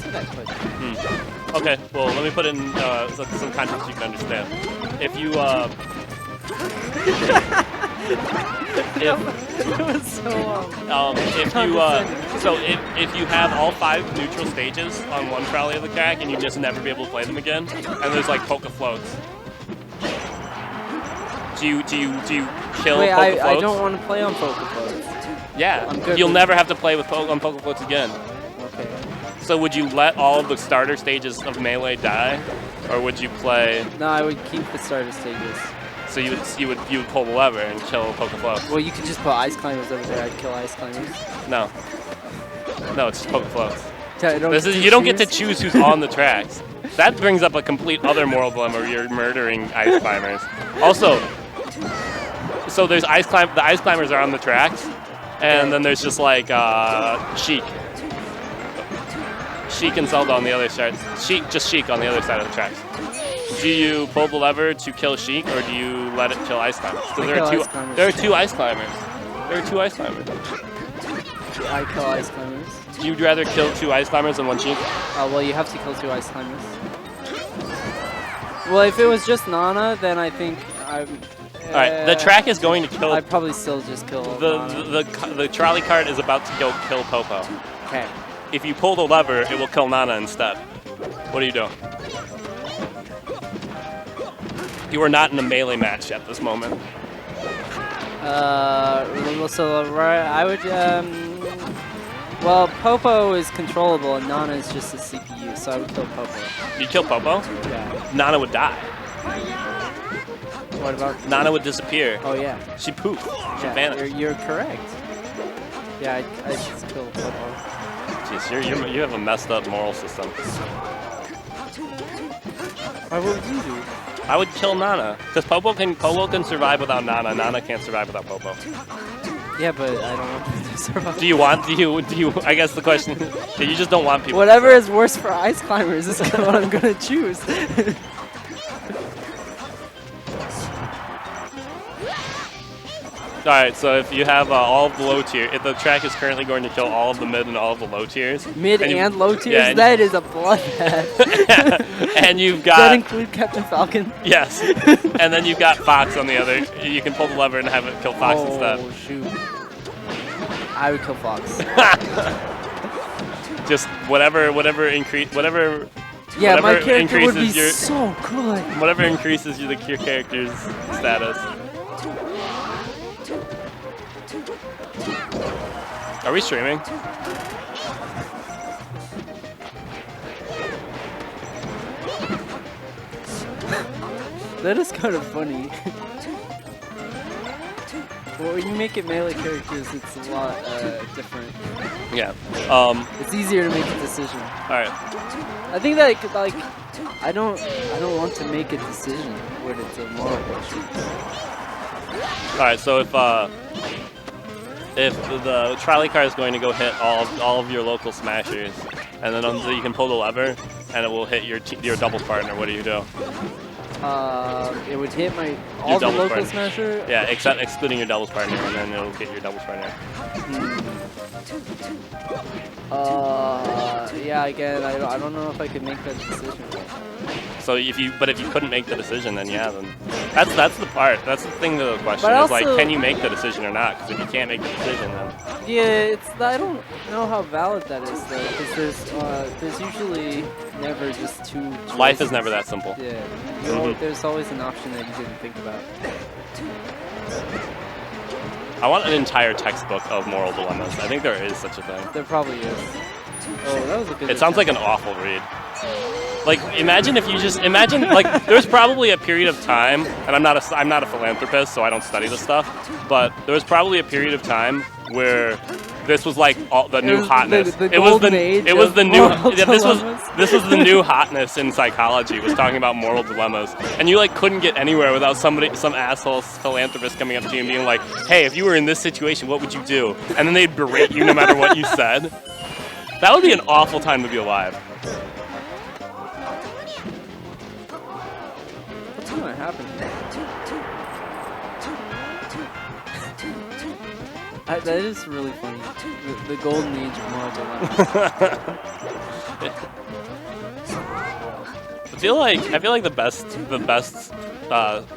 answer that question. Okay, well, let me put in some context you can understand. If you, if you have all 5 neutral stages on one trolley of the track and you just never be able to play them again, and there's like polka floats. Do you kill Wait, polka floats? I don't want to play on polka floats. Yeah, you'll never have to play with on polka floats again. Okay. So would you let all of the starter stages of Melee die, or would you play? No, I would keep the starter stages. So you would pull the lever and kill polka floats. Well, you could just put ice climbers over there. I'd kill ice climbers. No, it's just polka floats. You don't get to choose who's on the tracks. That brings up a complete other moral dilemma where you're murdering ice climbers. Also, so there's the ice climbers are on the tracks, and then there's just like Sheik and Zelda on the other side. Sheik on the other side of the tracks. Do you pull the lever to kill Sheik, or do you let it kill ice climbers? Because there are two ice climbers. There are 2 ice climbers. I kill ice climbers. You'd rather kill 2 ice climbers than 1 Sheik? Oh, well, you have to kill 2 ice climbers. Well, if it was just Nana, then I think I'm... Alright, the track is going to kill... I'd probably still just kill Nana. The trolley cart is about to go kill Popo. Okay. If you pull the lever, it will kill Nana instead. What do you do? You are not in a melee match at this moment. So I would... well, Popo is controllable and Nana is just a CPU, so I would kill Popo. You'd kill Popo? Yeah. Nana would die. What about... Nana would disappear. Oh, yeah. She pooped. She vanished. You're correct. Yeah, I just kill Popo. Jeez, you have a messed up moral system. What would you do? I would kill Nana, because Popo can survive without Nana. Nana can't survive without Popo. Yeah, but I don't want them to survive. Do you? I guess the question is, you just don't want people. Whatever is worse for ice climbers is what I'm gonna choose. Alright, so if you have all of the low tier, if the track is currently going to kill all of the mid and all of the low tiers. Mid and low tiers? Yeah, that is a bloodbath. And you've got... Does that include Captain Falcon? Yes. And then you've got Fox on the other. You can pull the lever and have it kill Fox instead. Oh, shoot. I would kill Fox. Just whatever increase, whatever... Yeah, whatever my character would be your, so good. Whatever increases your character's status. Are we streaming? That is kind of funny. Well, when you make it melee characters, it's a lot different. Yeah. It's easier to make a decision. All right. I think that like I don't want to make a decision when it's a moral question. All right. So if the trolley car is going to go hit all of your local smashers, and then you can pull the lever, and it will hit your doubles partner. What do you do? It would hit all the local partner. Smasher? Yeah, excluding your doubles partner, and then it'll hit your doubles partner. Yeah, again, I don't know if I could make that decision. So if you couldn't make the decision, then yeah, then that's the part. That's the thing to the question but is like, can you make the decision or not? Because if you can't make the decision, then yeah, I don't know how valid that is though, because there's usually never just 2 choices. Life is never that simple. Yeah, there's always an option that you didn't think about. I want an entire textbook of moral dilemmas. I think there is such a thing. There probably is. Oh, that was a good. It sounds like an awful read. Like, imagine if you like, there's probably a period of time, and I'm not a philanthropist, so I don't study this stuff, but there was probably a period of time where this was like the new hotness. It was the new hotness in psychology, was talking about moral dilemmas, and you like couldn't get anywhere without some asshole philanthropist coming up to you and being like, "Hey, if you were in this situation, what would you do?" And then they'd berate you no matter what you said. That would be an awful time to be alive. What happened? That is really funny. The golden age of moral dilemmas. I feel like the best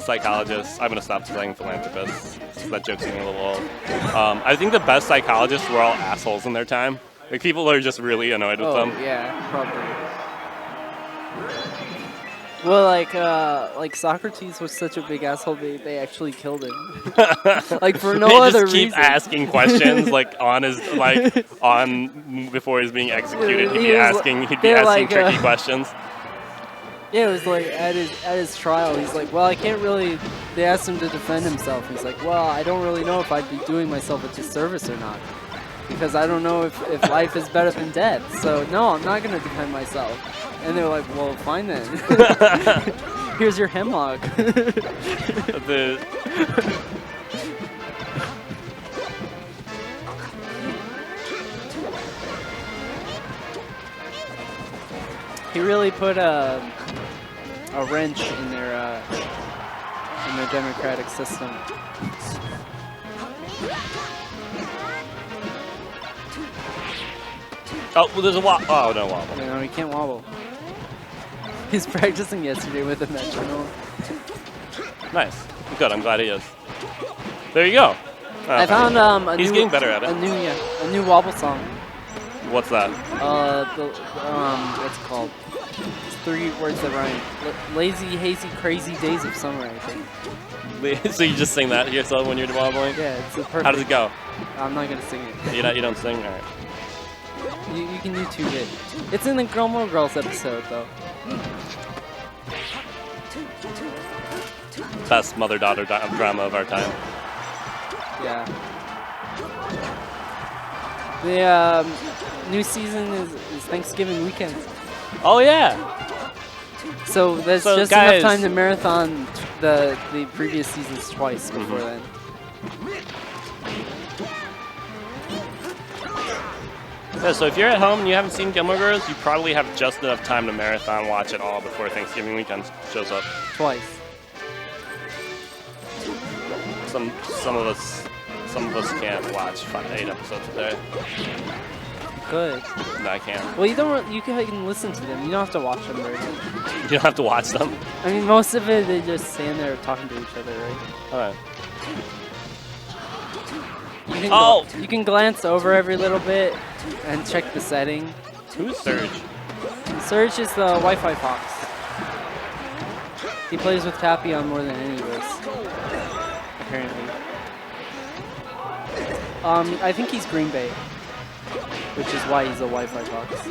psychologists. I'm gonna stop saying philanthropists. That joke's getting a little old. I think the best psychologists were all assholes in their time. Like people who are just really annoyed with them. Yeah, probably. Well, like Socrates was such a big asshole, they actually killed him. Like for no other reason. They just keep asking questions like before he's being executed. He'd be asking tricky questions. Yeah, it was like at his trial. He's like, well, I can't really. They asked him to defend himself. He's like, well, I don't really know if I'd be doing myself a disservice or not, because I don't know if life is better than death. So no, I'm not gonna defend myself. And they're like, well, fine then. Here's your hemlock. He really put a wrench in their democratic system. Oh, well, there's a wobble. Oh, no wobble. No, he can't wobble. He's practicing yesterday with a metronome. Nice. Good. I'm glad he is. There you go. I found he's getting better at it. A new wobble song. What's that? What's it called? It's 3 words that rhyme. Lazy, hazy, crazy days of summer, I think. So you just sing that to yourself when you're wobbling? Yeah, it's a perfect. How does it go? I'm not gonna sing it. You don't sing? All right. You can YouTube it. It's in the Gilmore Girls episode, though. Best mother-daughter drama of our time. Yeah. The new season is Thanksgiving weekend. Oh yeah. So there's just enough time to marathon the previous seasons twice before then. Yeah, so if you're at home and you haven't seen Gilmore Girls, you probably have just enough time to marathon watch it all before Thanksgiving weekend shows up. Twice. Some of us can't watch 8 episodes a day. Good. No, I can't. Well, you can listen to them. You don't have to watch them very much. You don't have to watch them. I mean, most of it they just stand there talking to each other, right? All right. You can glance over every little bit and check the setting. Who's Surge? Surge is the Wi-Fi fox. He plays with Tapion more than any of us, apparently. I think he's Green Bay, which is why he's a Wi-Fi fox.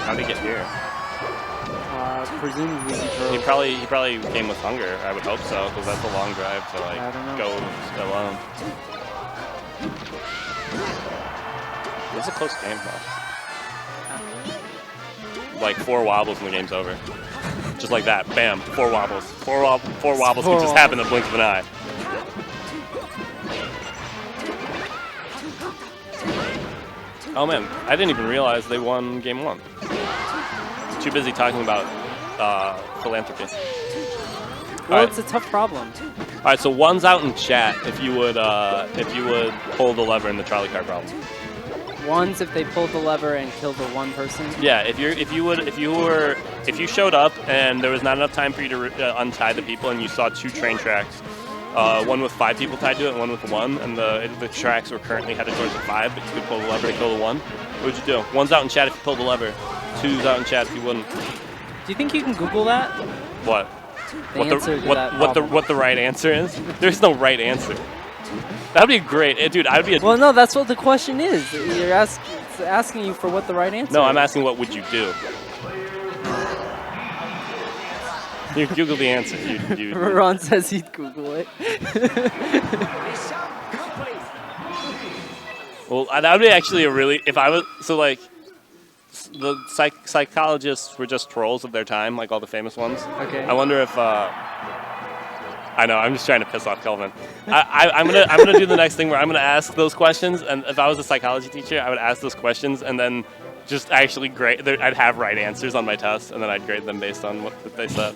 How did he get here? Presumably he probably came with hunger. I would hope so, because that's a long drive to go alone. It's a close game, though. Like 4 wobbles and the game's over. Just like that, bam, 4 wobbles. 4 wobbles can just happen in the blink of an eye. Oh man, I didn't even realize they won game 1. Too busy talking about philanthropy. Well, it's a tough problem. All right, so one's out in chat. If you would pull the lever in the trolley car problem. One's if they pulled the lever and killed the one person. Yeah, if you showed up and there was not enough time for you to untie the people, and you saw 2 train tracks, one with 5 people tied to it and one with 1, and the tracks were currently headed towards the 5, but you could pull the lever to kill the 1. What would you do? One's out in chat if you pulled the lever. 2's out in chat if you wouldn't. Do you think you can Google that? What? What the right answer is? There's no right answer. That'd be great, dude. I'd be. Well, no, that's what the question is. It's asking you for what the right answer. No, is. I'm asking what would you do. You Google the answer. Ron says he'd Google it. Well, that would be actually a really. If I was the psychologists were just trolls of their time, like all the famous ones. Okay. I wonder if. I know. I'm just trying to piss off Kelvin. I'm gonna do the next thing where I'm gonna ask those questions, and if I was a psychology teacher, I would ask those questions and then just actually grade. I'd have right answers on my test, and then I'd grade them based on what they said.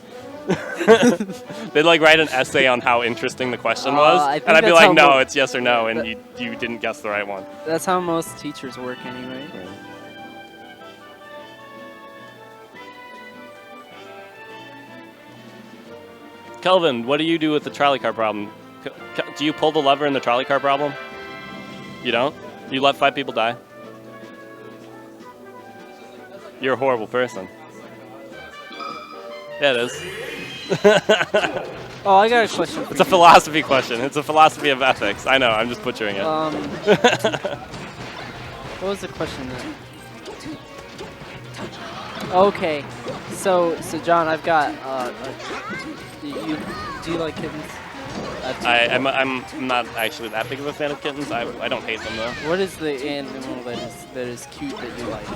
They'd like write an essay on how interesting the question was, I think and I'd be that's like, how no, mo- it's yes or no, and you didn't guess the right one. That's how most teachers work anyway. Kelvin, what do you do with the trolley car problem? Do you pull the lever in the trolley car problem? You don't? You let 5 people die? You're a horrible person. Yeah, it is. Oh, I got a question. It's a philosophy question. It's a philosophy of ethics. I know, I'm just butchering it. What was the question then? Okay, so John, I've got. Do you like kittens? I'm not actually that big of a fan of kittens. I don't hate them though. What is the animal that is cute that you like?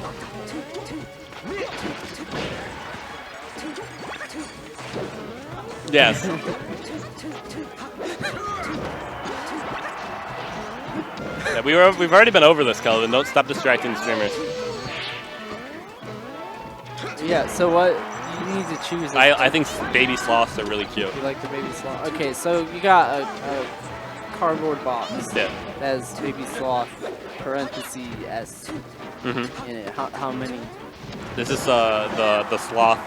Yes. Yeah, we've already been over this, Kelvin. Don't stop distracting the streamers. Yeah. So what you need to choose? I think baby sloths are really cute. You like the baby sloth? Okay, so you got a cardboard box that has baby sloth parentheses S in it. How many? This is the sloth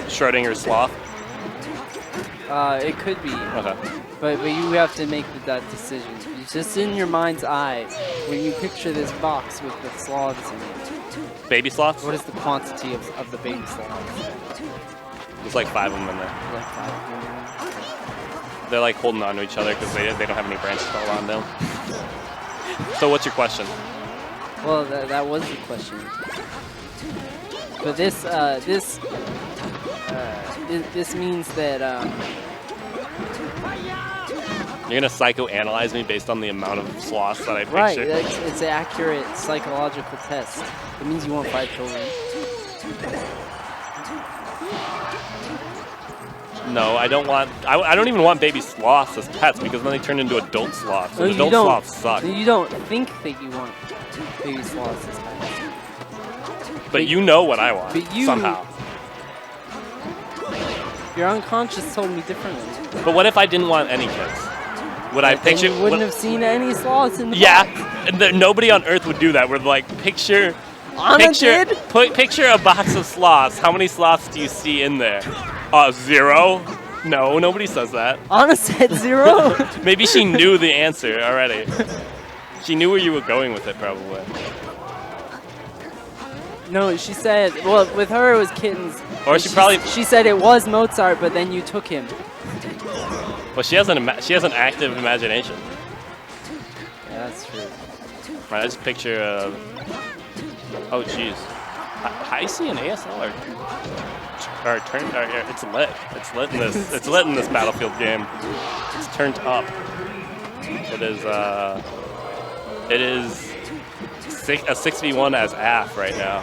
Schrödinger sloth. It could be. Okay. But you have to make that decision. It's just in your mind's eye when you picture this box with the sloths in it. Baby sloths? What is the quantity of the baby sloths? There's like 5 of them in there. Like 5 of them. They're like holding on to each other because they don't have any branches to hold on to. So what's your question? Well, that was the question. But this means that you're gonna psychoanalyze me based on the amount of sloths that I picture. right. It's an accurate psychological test. It means you want 5 children. No, I don't want. I don't even want baby sloths as pets because then they turn into adult sloths. And adult sloths suck. You don't think that you want baby sloths as pets. But you know what I want somehow. Your unconscious told me differently. But what if I didn't want any kids? Would I picture? You wouldn't have seen any sloths in the box. Yeah, nobody on Earth would do that. We're like picture a box of sloths. How many sloths do you see in there? 0. No, nobody says that. Anna said 0. Maybe she knew the answer already. She knew where you were going with it, probably. No, she said. Well, with her it was kittens. Or she said it was Mozart, but then you took him. Well, she has an active imagination. Yeah, that's true. Right, I just picture. Oh, jeez. I see an ASL it's lit. It's lit in this. It's lit in this Battlefield game. It's turned up. It is. It is a 6v1 as AF right now.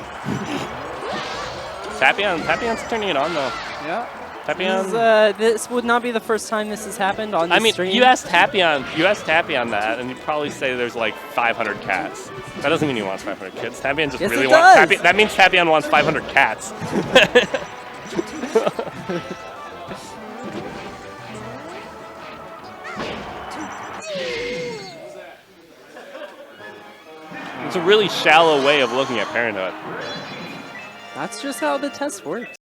Tapion's turning it on though. Yeah. Tapion. This would not be the first time this has happened on this stream. You asked Tapion that, and you'd probably say there's like 500 cats. That doesn't mean he wants 500 kids. Tapion just really wants. That means Tapion wants 500 cats. It's a really shallow way of looking at parenthood. That's just how the test works.